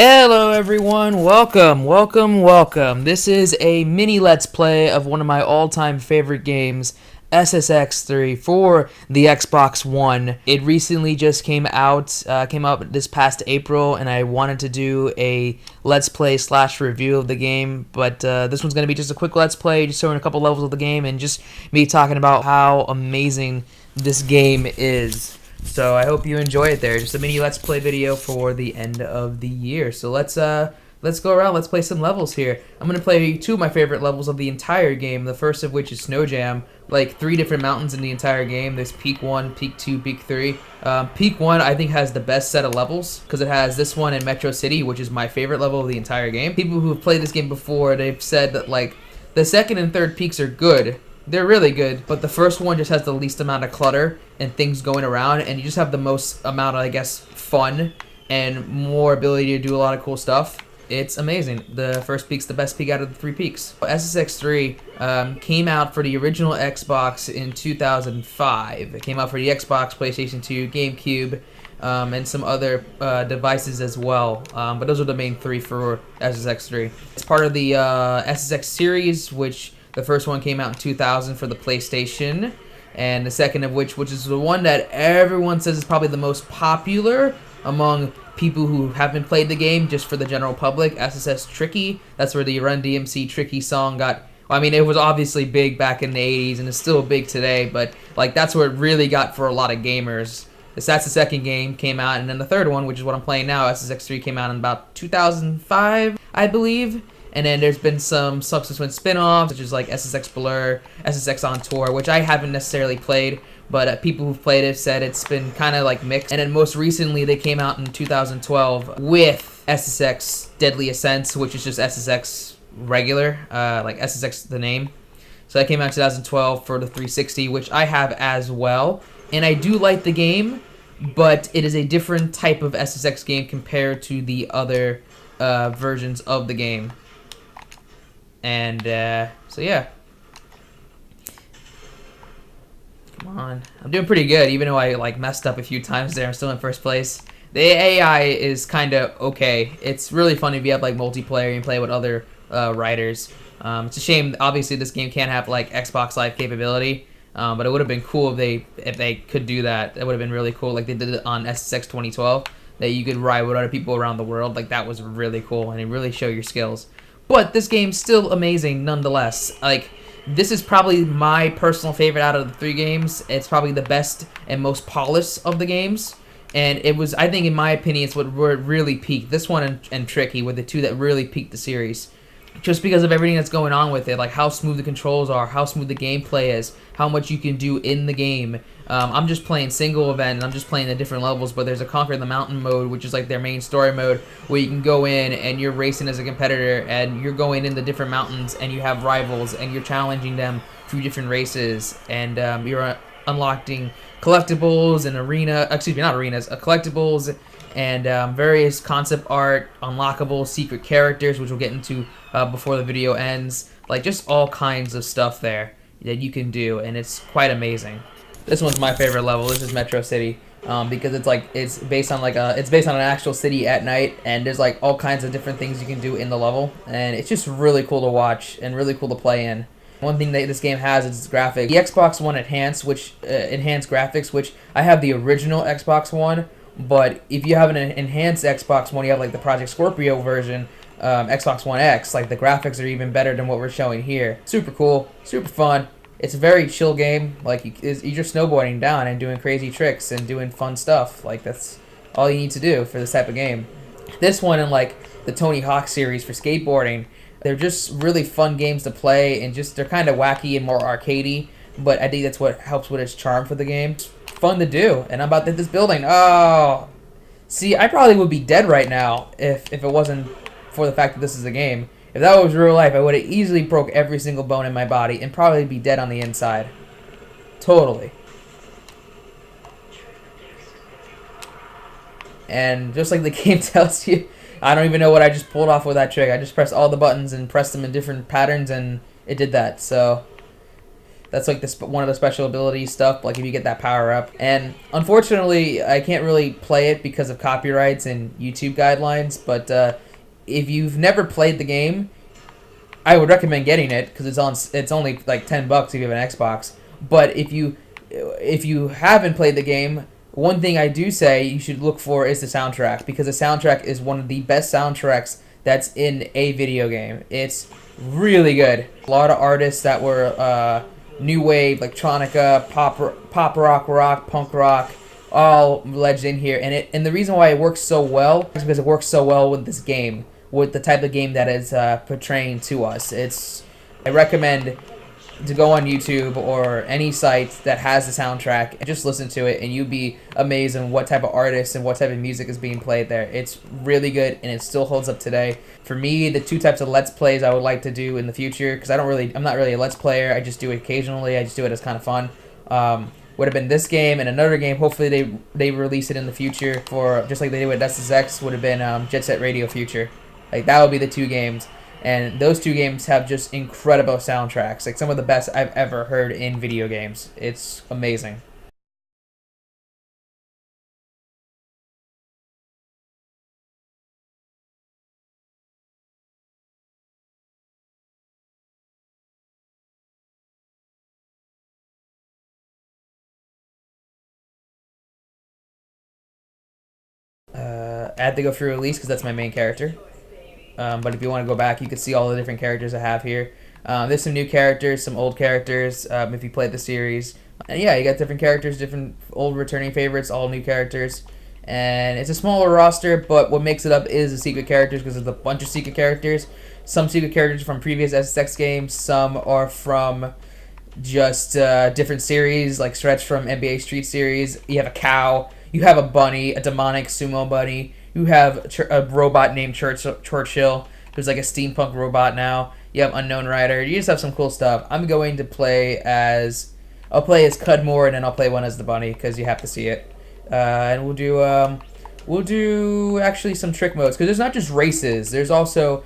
Hello everyone, welcome. This is a mini let's play of one of my all-time favorite games, SSX 3 for the Xbox One. It recently just came out this past April, and I wanted to do a let's play / review of the game, but this one's going to be just a quick let's play, just showing a couple levels of the game and just me talking about how amazing this game is. So I hope you enjoy it there. Just a mini let's play video for the end of the year. So let's go around, let's play some levels here. I'm going to play two of my favorite levels of the entire game, the first of which is Snow Jam. Like 3 different mountains in the entire game. There's Peak 1, Peak 2, Peak 3. Peak 1 I think has the best set of levels because it has this one in Metro City, which is my favorite level of the entire game. People who have played this game before, they've said that like the second and third peaks are good. They're really good, but the first one just has the least amount of clutter and things going around, and you just have the most amount of, I guess, fun and more ability to do a lot of cool stuff. It's amazing. The first peak's the best peak out of the 3 peaks. SSX 3 came out for the original Xbox in 2005. It came out for the Xbox, PlayStation 2, GameCube, and some other devices as well. But those are the main 3 for SSX 3. It's part of the SSX series, which the first one came out in 2000 for the PlayStation, and the second of which is the one that everyone says is probably the most popular among people who haven't played the game, just for the general public, SSX Tricky. That's where the Run DMC Tricky song got, well, I mean, it was obviously big back in the 80s, and it's still big today, but like that's where it really got for a lot of gamers. That's the second game came out, and then the third one, which is what I'm playing now, SSX 3, came out in about 2005, I believe. And then there's been some subsequent spin-offs, such as like SSX Blur, SSX On Tour, which I haven't necessarily played, but people who've played it said it's been kind of like mixed. And then most recently, they came out in 2012 with SSX Deadly Ascents, which is just SSX regular, like SSX the name. So that came out in 2012 for the 360, which I have as well. And I do like the game, but it is a different type of SSX game compared to the other versions of the game. And so yeah, come on, I'm doing pretty good, even though I like messed up a few times there. I'm still in first place. The AI is kind of okay. It's really fun if you have like multiplayer and play with other writers. It's a shame, obviously this game can't have like Xbox Live capability, but it would have been cool if they could do that. That would have been really cool, like they did it on SSX 2012, that you could ride with other people around the world. Like that was really cool, and it really show your skills. But this game's still amazing nonetheless. Like, this is probably my personal favorite out of the 3 games. It's probably the best and most polished of the games. And it was, I think in my opinion, it's what really peaked. This one and Tricky were the 2 that really peaked the series. Just because of everything that's going on with it, like how smooth the controls are, how smooth the gameplay is, how much you can do in the game. I'm just playing single event, and I'm just playing the different levels, but there's a Conquer the Mountain mode, which is like their main story mode, where you can go in and you're racing as a competitor, and you're going in the different mountains, and you have rivals, and you're challenging them through different races, and you're unlocking collectibles and collectibles, and various concept art, unlockable secret characters, which we'll get into before the video ends. Like just all kinds of stuff there that you can do, and it's quite amazing. This one's my favorite level. This is Metro City, because it's based on an actual city at night, and there's like all kinds of different things you can do in the level, and it's just really cool to watch and really cool to play in. One thing that this game has is its graphics. The Xbox One enhanced graphics, which I have the original Xbox One, but if you have an enhanced Xbox One, you have like the Project Scorpio version, Xbox One X, like the graphics are even better than what we're showing here. Super cool, super fun. It's a very chill game. Like you're just snowboarding down and doing crazy tricks and doing fun stuff. Like that's all you need to do for this type of game. This one and like the Tony Hawk series for skateboarding, they're just really fun games to play, and just they're kind of wacky and more arcadey. But I think that's what helps with its charm for the game. It's fun to do. And I'm about to hit this building. Oh, see, I probably would be dead right now if it wasn't for the fact that this is a game. If that was real life, I would have easily broke every single bone in my body and probably be dead on the inside. Totally. And just like the game tells you, I don't even know what I just pulled off with that trick. I just pressed all the buttons and pressed them in different patterns, and it did that. So That's like one of the special ability stuff, like if you get that power up. And unfortunately, I can't really play it because of copyrights and YouTube guidelines, but if you've never played the game, I would recommend getting it because it's only like $10 if you have an Xbox. But if you haven't played the game, one thing I do say you should look for is the soundtrack, because the soundtrack is one of the best soundtracks that's in a video game. It's really good. A lot of artists that were new wave, electronica, pop rock, punk rock, all ledged in here. And the reason why it works so well is because it works so well with this game, with the type of game that is portraying to us. I recommend to go on YouTube or any site that has the soundtrack and just listen to it, and you'd be amazed at what type of artists and what type of music is being played there. It's really good, and it still holds up today. For me, the two types of Let's Plays I would like to do in the future, because I'm not really a Let's Player. I just do it occasionally. I just do it as kind of fun. Would have been this game and another game. Hopefully they release it in the future, for just like they did with SSX. Would have been Jet Set Radio Future. Like, that would be the two games. And those two games have just incredible soundtracks. Like, some of the best I've ever heard in video games. It's amazing. I had to go through release because that's my main character. But if you want to go back, you can see all the different characters I have here. There's some new characters, some old characters, if you played the series. And yeah, you got different characters, different old returning favorites, all new characters. And it's a smaller roster, but what makes it up is the secret characters, because there's a bunch of secret characters. Some secret characters from previous SSX games, some are from just different series, like Stretch from NBA Street Series. You have a cow, you have a bunny, a demonic sumo bunny. You have a robot named Churchill, who's like a steampunk robot now. You have Unknown Rider. You just have some cool stuff. I'll play as Cudmore, and then I'll play one as the bunny, because you have to see it. And we'll do actually some trick modes, because there's not just races. There's also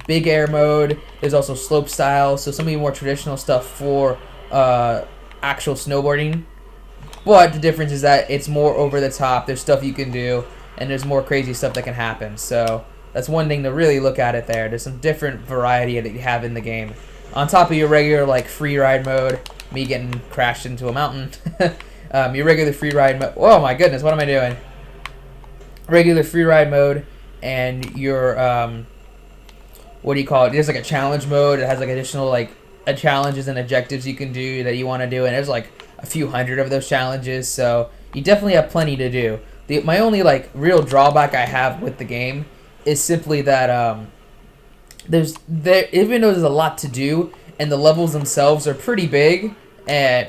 big air mode. There's also slope style. So some of the more traditional stuff for actual snowboarding. But the difference is that it's more over the top. There's stuff you can do, and there's more crazy stuff that can happen. So that's one thing to really look at it there. There's some different variety that you have in the game. On top of your regular free ride mode, me getting crashed into a mountain, your regular free ride mode. Oh my goodness, what am I doing? Regular free ride mode, and your what do you call it? There's like a challenge mode. It has like additional challenges and objectives you can do that you want to do, and there's like a few hundred of those challenges. So you definitely have plenty to do. My only real drawback I have with the game is simply that even though there's a lot to do and the levels themselves are pretty big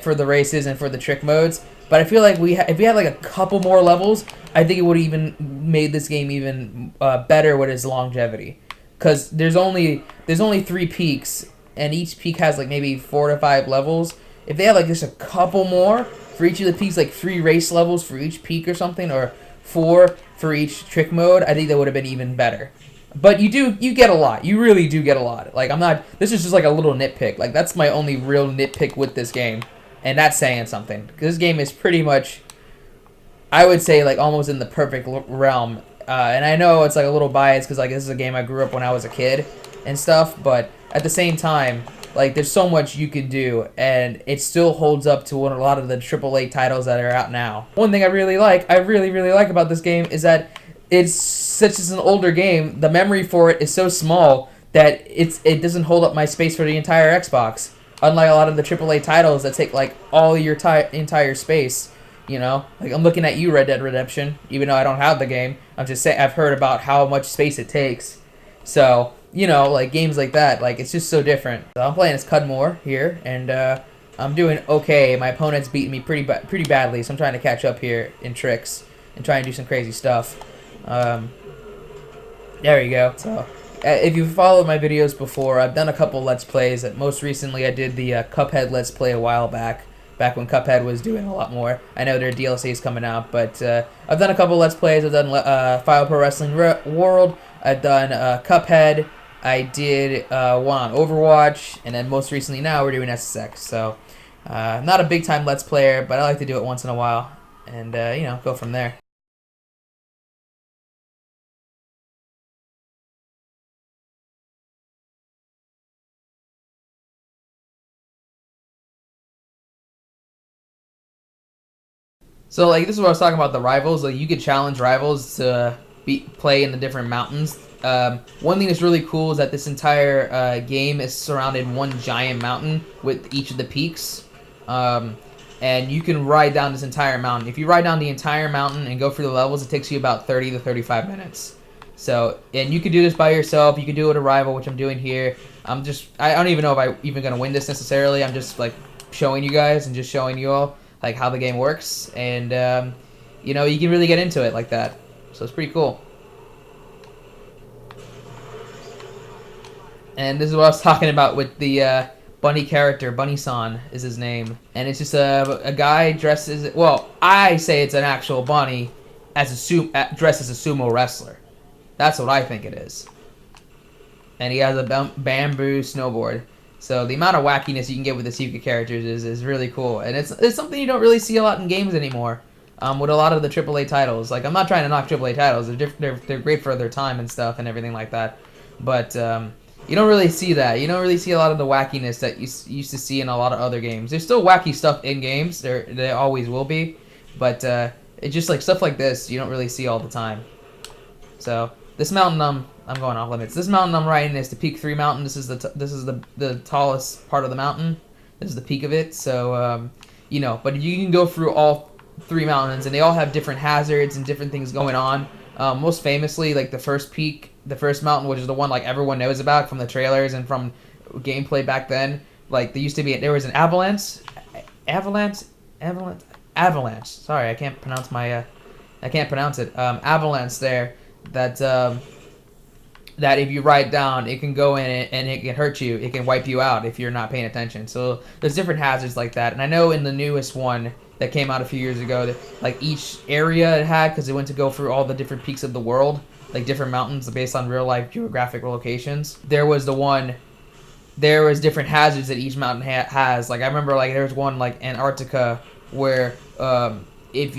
for the races and for the trick modes, but I feel like if we had a couple more levels, I think it would have even made this game even better with its longevity, because there's only 3 peaks, and each peak has maybe 4 to 5 levels. If they had just a couple more for each of the peaks, 3 race levels for each peak or something, or 4 for each trick mode, I think that would have been even better. But you get a lot. You really do get a lot. This is just a little nitpick. That's my only real nitpick with this game, and that's saying something. This game is pretty much, I would say, almost in the perfect realm. And I know it's a little biased because this is a game I grew up when I was a kid and stuff, but at the same time, there's so much you can do, and it still holds up to a lot of the AAA titles that are out now. One thing I really like about this game is that it's such as an older game. The memory for it is so small that it doesn't hold up my space for the entire Xbox. Unlike a lot of the AAA titles that take all your entire space. You know, I'm looking at you, Red Dead Redemption. Even though I don't have the game, I'm just saying I've heard about how much space it takes. So, games like that, it's just so different. So I'm playing as Cudmore here, and I'm doing okay. My opponent's beating me pretty badly, so I'm trying to catch up here in tricks and try and do some crazy stuff. There you go. So, if you've followed my videos before, I've done a couple Let's Plays. Most recently, I did the Cuphead Let's Play a while back when Cuphead was doing a lot more. I know their DLC is coming out, but I've done a couple Let's Plays. I've done File Pro Wrestling World. I've done Cuphead. I did one on Overwatch, and then most recently now we're doing SSX. So Not a big time Let's Player, but I like to do it once in a while, and go from there. So like this is what I was talking about, the rivals. Like you could challenge rivals to play in the different mountains. One thing that's really cool is that this entire game is surrounded one giant mountain with each of the peaks. And you can ride down this entire mountain. If you ride down the entire mountain and go through the levels, it takes you about 30 to 35 minutes. So, and you can do this by yourself. You can do it with a rival, which I'm doing here. I don't even know if I'm even going to win this necessarily. I'm just like showing you guys and just showing you all like how the game works. And, you can really get into it like that. So it's pretty cool. And this is what I was talking about with the bunny character. Bunny-san is his name. And it's just a guy dressed as... Well, I say it's an actual bunny dressed as a sumo wrestler. That's what I think it is. And he has a bamboo snowboard. So the amount of wackiness you can get with the secret characters is really cool. And it's something you don't really see a lot in games anymore. With a lot of the AAA titles. Like, I'm not trying to knock AAA titles. They're great for their time and stuff and everything like that. But... you don't really see that. You don't really see a lot of the wackiness that you used to see in a lot of other games. There's still wacky stuff in games. There always will be. But it's just like stuff like this you don't really see all the time. So this mountain I'm going off limits. This mountain I'm riding is the Peak 3 mountain. This is the tallest part of the mountain. This is the peak of it. So but you can go through all 3 mountains and they all have different hazards and different things going on. Most famously, like the first mountain, which is the one like everyone knows about from the trailers and from gameplay back then. Like there was an avalanche. Sorry, I can't pronounce it. Avalanche there that if you ride down, it can go in and it can hurt you. It can wipe you out if you're not paying attention. So there's different hazards like that. And I know in the newest one that came out a few years ago, that like each area it had, because it went to go through all the different peaks of the world, like different mountains based on real life geographic locations. There was different hazards that each mountain has. Like I remember like there was one like Antarctica where if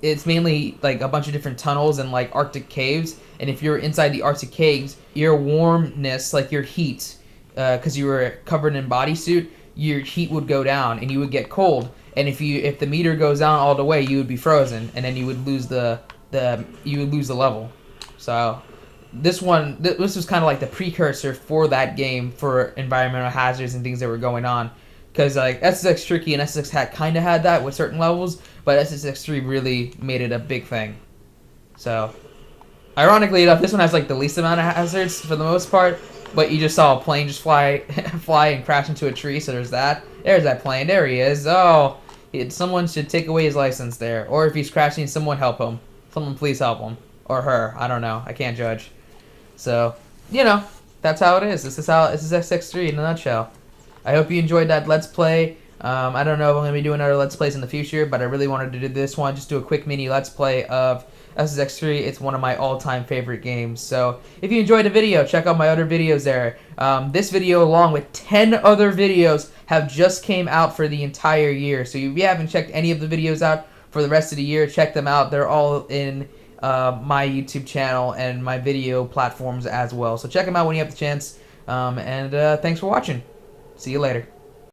it's mainly like a bunch of different tunnels and like Arctic caves, and if you're inside the Arctic caves, your warmness, like your heat, because you were covered in bodysuit, your heat would go down and you would get cold. And if the meter goes down all the way, you would be frozen, and then you would lose the level. So this was kind of like the precursor for that game for environmental hazards and things that were going on. Because like SSX Tricky and SSX had that with certain levels, but SSX 3 really made it a big thing. So, ironically enough, this one has like the least amount of hazards for the most part. But you just saw a plane just fly and crash into a tree. So there's that. There's that plane. There he is. Oh, someone should take away his license there. Or if he's crashing, someone help him. Someone please help him or her. I don't know. I can't judge. So that's how it is. This is SSX3 in a nutshell. I hope you enjoyed that Let's Play. I don't know if I'm going to be doing other Let's Plays in the future, but I really wanted to do this one. Just do a quick mini Let's Play of SSX3. It's one of my all-time favorite games. So if you enjoyed the video, check out my other videos there. This video, along with 10 other videos, have just came out for the entire year. So if you haven't checked any of the videos out for the rest of the year, check them out. They're all in my YouTube channel and my video platforms as well. So check them out when you have the chance. And thanks for watching. See you later.